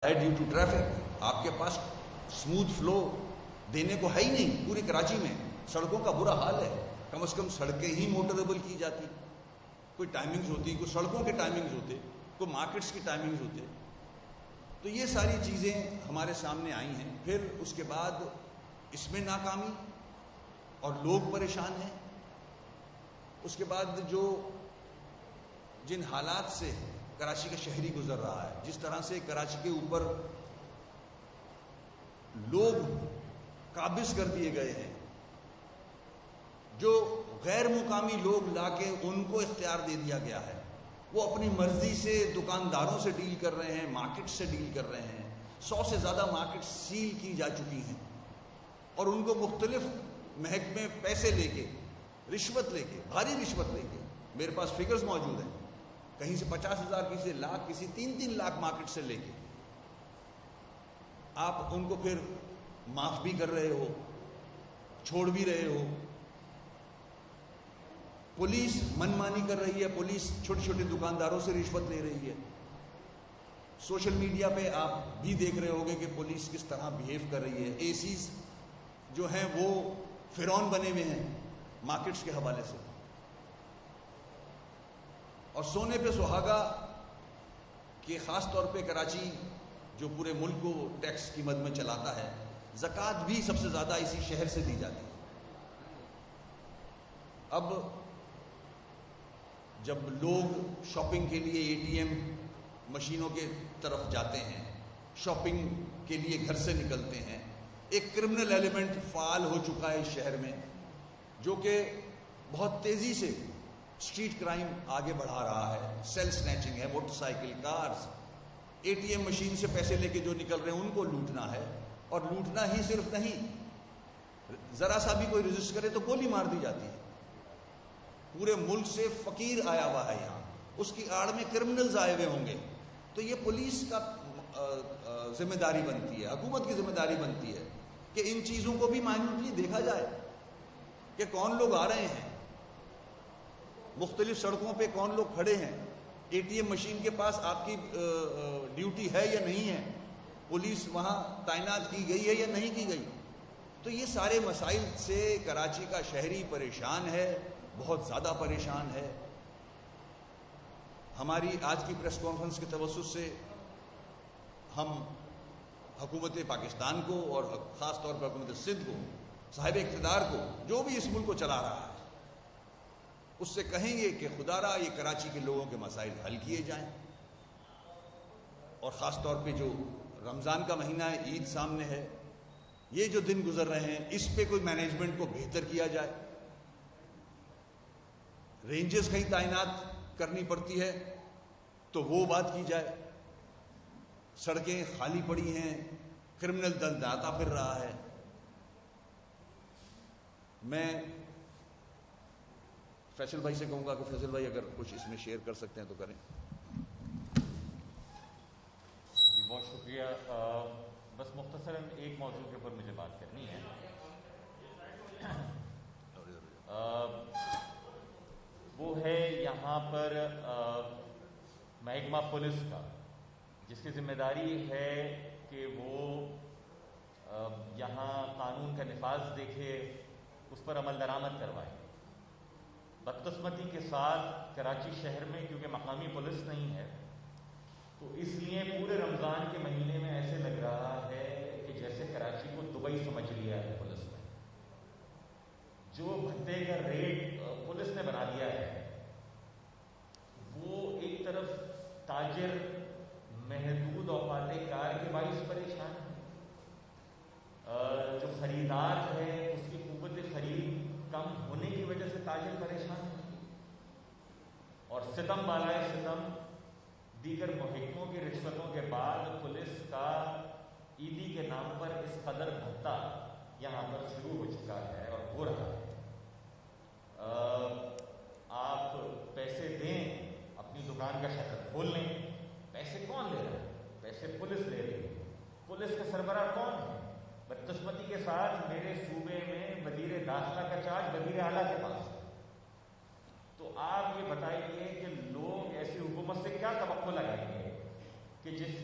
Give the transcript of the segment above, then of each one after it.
ہے due to traffic. آپ کے پاس اسموتھ فلو دینے کو ہے ہی نہیں. پوری کراچی میں سڑکوں کا برا حال ہے. کم از کم سڑکیں ہی موٹریبل کی جاتی, کوئی ٹائمنگز ہوتی, کوئی سڑکوں کے ٹائمنگز ہوتے, کوئی مارکیٹس کی ٹائمنگز ہوتے. تو یہ ساری چیزیں ہمارے سامنے آئی ہیں. پھر اس کے بعد اس میں ناکامی اور لوگ پریشان ہیں. اس کے بعد جن حالات سے کراچی کا شہری گزر رہا ہے, جس طرح سے کراچی کے اوپر لوگ قابض کر دیے گئے ہیں, جو غیر مقامی لوگ لا کے ان کو اختیار دے دیا گیا ہے, وہ اپنی مرضی سے دکانداروں سے ڈیل کر رہے ہیں, مارکیٹ سے ڈیل کر رہے ہیں. 100 سے زیادہ مارکیٹ سیل کی جا چکی ہیں اور ان کو مختلف محکمے پیسے لے کے, رشوت لے کے, بھاری رشوت لے کے, میرے پاس فگرز موجود ہیں, کہیں سے 50,000, کسی سے لاکھ, کسی 3 لاکھ مارکیٹ سے لے کے آپ ان کو پھر معاف بھی کر رہے ہو, چھوڑ بھی رہے ہو. پولیس منمانی کر رہی ہے, پولیس چھوٹے چھوٹے دکانداروں سے رشوت لے رہی ہے. سوشل میڈیا پہ آپ بھی دیکھ رہے ہوگے کہ پولیس کس طرح بیہیو کر رہی ہے. اے سیز جو ہیں وہ فرعون بنے ہوئے ہیں مارکیٹس کے حوالے سے. اور سونے پہ سہاگا کہ خاص طور پہ کراچی جو پورے ملک کو ٹیکس کی مد میں چلاتا ہے, زکوٰۃ بھی سب سے زیادہ اسی شہر سے دی جاتی ہے. اب جب لوگ شاپنگ کے لیے اے ٹی ایم مشینوں کے طرف جاتے ہیں, شاپنگ کے لیے گھر سے نکلتے ہیں, ایک کرمنل ایلیمنٹ فعال ہو چکا ہے اس شہر میں, جو کہ بہت تیزی سے اسٹریٹ کرائم آگے بڑھا رہا ہے. سیل سنیچنگ ہے, motorcycle, cars, A T M machine سے پیسے لے کے جو نکل رہے ہیں ان کو لوٹنا ہے. اور لوٹنا ہی صرف نہیں, ذرا سا بھی کوئی رجسٹر کرے تو گولی مار دی جاتی ہے. پورے ملک سے فقیر آیا ہوا ہے یہاں, اس کی آڑ میں کرمنلز آئے ہوئے ہوں گے. تو یہ پولیس کا ذمہ داری بنتی ہے, حکومت کی ذمہ داری بنتی ہے کہ ان چیزوں کو بھی مائنوٹلی دیکھا جائے کہ کون لوگ آ رہے ہیں, مختلف سڑکوں پہ کون لوگ کھڑے ہیں, اے ٹی ایم مشین کے پاس آپ کی ڈیوٹی ہے یا نہیں ہے, پولیس وہاں تعینات کی گئی ہے یا نہیں کی گئی. تو یہ سارے مسائل سے کراچی کا شہری پریشان ہے, بہت زیادہ پریشان ہے. ہماری آج کی پریس کانفرنس کے توسط سے ہم حکومت پاکستان کو اور خاص طور پر حکومت سندھ کو, صاحب اقتدار کو, جو بھی اس ملک کو چلا رہا ہے, اس سے کہیں گے کہ خدا را یہ کراچی کے لوگوں کے مسائل حل کیے جائیں. اور خاص طور پہ جو رمضان کا مہینہ ہے, عید سامنے ہے, یہ جو دن گزر رہے ہیں اس پہ کوئی مینجمنٹ کو بہتر کیا جائے. رینجز کہیں تعینات کرنی پڑتی ہے تو وہ بات کی جائے. سڑکیں خالی پڑی ہیں, کرمنل دنداتا پھر رہا ہے. میں فیصل بھائی سے کہوں گا کہ فیصل بھائی اگر کچھ اس میں شیئر کر سکتے ہیں تو کریں. جی بہت شکریہ. بس مختصراً ایک موضوع کے اوپر مجھے بات کرنی ہے. وہ ہے یہاں پر محکمہ پولیس کا, جس کی ذمہ داری ہے کہ وہ یہاں قانون کا نفاذ دیکھے, اس پر عمل درآمد کروائے. بدقسمتی کے ساتھ کراچی شہر میں کیونکہ مقامی پولیس نہیں ہے, تو اس لیے پورے رمضان کے مہینے میں ایسے لگ رہا ہے کہ جیسے کراچی کو دبئی سمجھ لیا ہے پولیس نے. جو بھتے کا ریٹ پولیس نے بنا دیا ہے, وہ ایک طرف تاجر محدود اوقات کار کے باعث پریشان ہے, جو خریدار ہے اس کی قوت خرید کم ہونے کی وجہ سے تاجر پریشان ہے, اور ستم بالائے ستم دیگر محکموں کی رشوتوں کے بعد پولیس کا عیدی کے نام پر اس قدر بھتہ یہاں پر شروع ہو چکا ہے اور ہو رہا ہے. آپ پیسے دیں, اپنی دکان کا شٹر کھول لیں, پیسے کون لے رہا ہے؟ پیسے پولیس لے رہی ہے. پولیس کا سربراہ کون ہے؟ بدقسمتی کے ساتھ میرے صوبے میں وزیر داخلہ کا چارج وزیر اعلیٰ کے پاس ہے. تو آپ یہ بتائیے کہ لوگ ایسی حکومت سے کیا توقع لگائیں گے کہ جس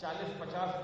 40-50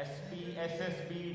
SP, SSP,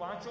5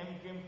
MQM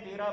13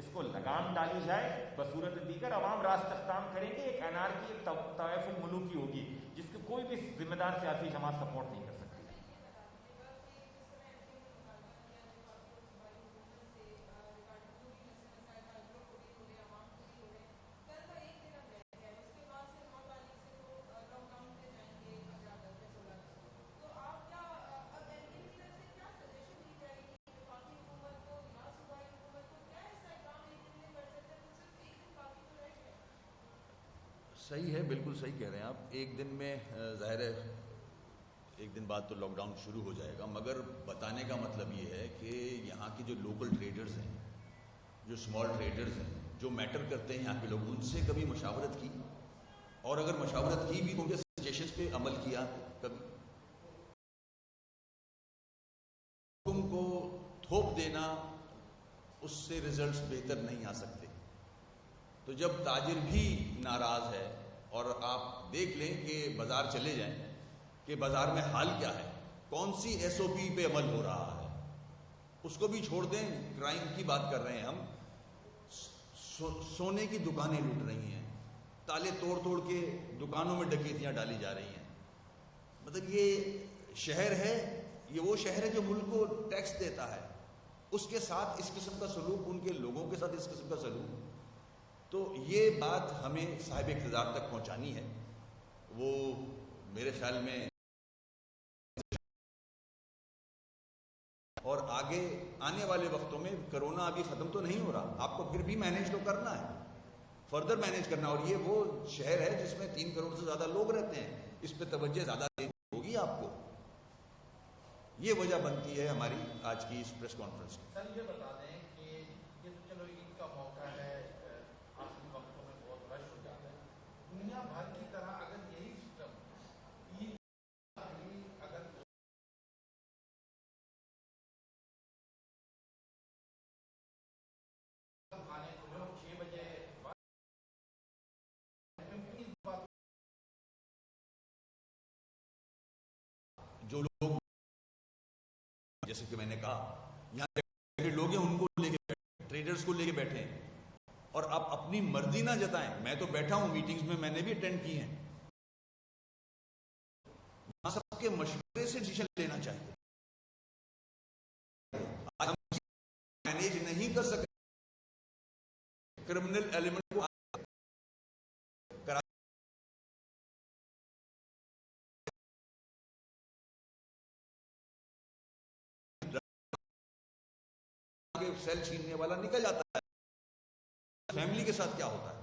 اس کو لگام ڈالی جائے، بصورت دیگر عوام راست اقدام کریں گے، ایک انارکی، ایک طائف ملوکی ہوگی جس کو کوئی بھی ذمہ دار سیاسی جماعت سپورٹ نہیں کر سکتی۔ صحیح ہے، بالکل صحیح کہہ رہے ہیں آپ۔ ایک دن میں ظاہر ہے ایک دن بعد تو لاک ڈاؤن شروع ہو جائے گا، مگر بتانے کا مطلب یہ ہے کہ یہاں کے جو لوکل ٹریڈرز ہیں، جو اسمال ٹریڈرز ہیں، جو میٹر کرتے ہیں یہاں کے لوگ، ان سے کبھی مشاورت کی، اور اگر مشاورت کی بھی تو ان کے سجیشنز پہ عمل کیا کبھی؟ حکم کو تھوپ دینا، اس سے ریزلٹس بہتر نہیں آ سکتے۔ تو جب تاجر بھی ناراض ہے، اور آپ دیکھ لیں کہ بازار چلے جائیں کہ بازار میں حال کیا ہے، کون سی ایس او پی پہ عمل ہو رہا ہے، اس کو بھی چھوڑ دیں، کرائم کی بات کر رہے ہیں ہم، سونے کی دکانیں لوٹ رہی ہیں، تالے توڑ توڑ کے دکانوں میں ڈکیتیاں ڈالی جا رہی ہیں۔ مطلب یہ شہر ہے، یہ وہ شہر ہے جو ملک کو ٹیکس دیتا ہے، اس کے ساتھ اس قسم کا سلوک، ان کے لوگوں کے ساتھ اس قسم کا سلوک، تو یہ بات ہمیں صاحب اقتدار تک پہنچانی ہے۔ وہ میرے خیال میں، اور آگے آنے والے وقتوں میں کرونا ابھی ختم تو نہیں ہو رہا، آپ کو پھر بھی مینیج تو کرنا ہے، فردر مینیج کرنا، اور یہ وہ شہر ہے جس میں 3 کروڑ سے زیادہ لوگ رہتے ہیں، اس پہ توجہ زیادہ دینی ہوگی آپ کو۔ یہ وجہ بنتی ہے ہماری آج کی اس پریس کانفرنس کی۔ سر یہ بتا دیں کہ یہ تو چلو عید کا موقع ہے، آخری وقتوں میں بہت رش ہو جاتا ہے، دنیا بھر کی طرح اگر یہی سسٹم عید اگر کھانے کو لوگ 6 بجے جو لوگ، جیسے کہ میں نے کہا، یہاں لوگ ہیں ان کو لے کے بیٹھے، ٹریڈرز کو لے کے بیٹھے ہیں، اور آپ اپنی مرضی نہ جتائیں۔ میں تو بیٹھا ہوں میٹنگز میں نے بھی اٹینڈ کی ہیں، یہاں سب کے مشورے سے ڈیسیژن لینا چاہیے۔ آج ہم مینیج نہیں کر سکتے کرمنل ایلیمنٹ کو، سیل چھیننے والا نکل جاتا ہے، فیملی کے ساتھ کیا ہوتا ہے؟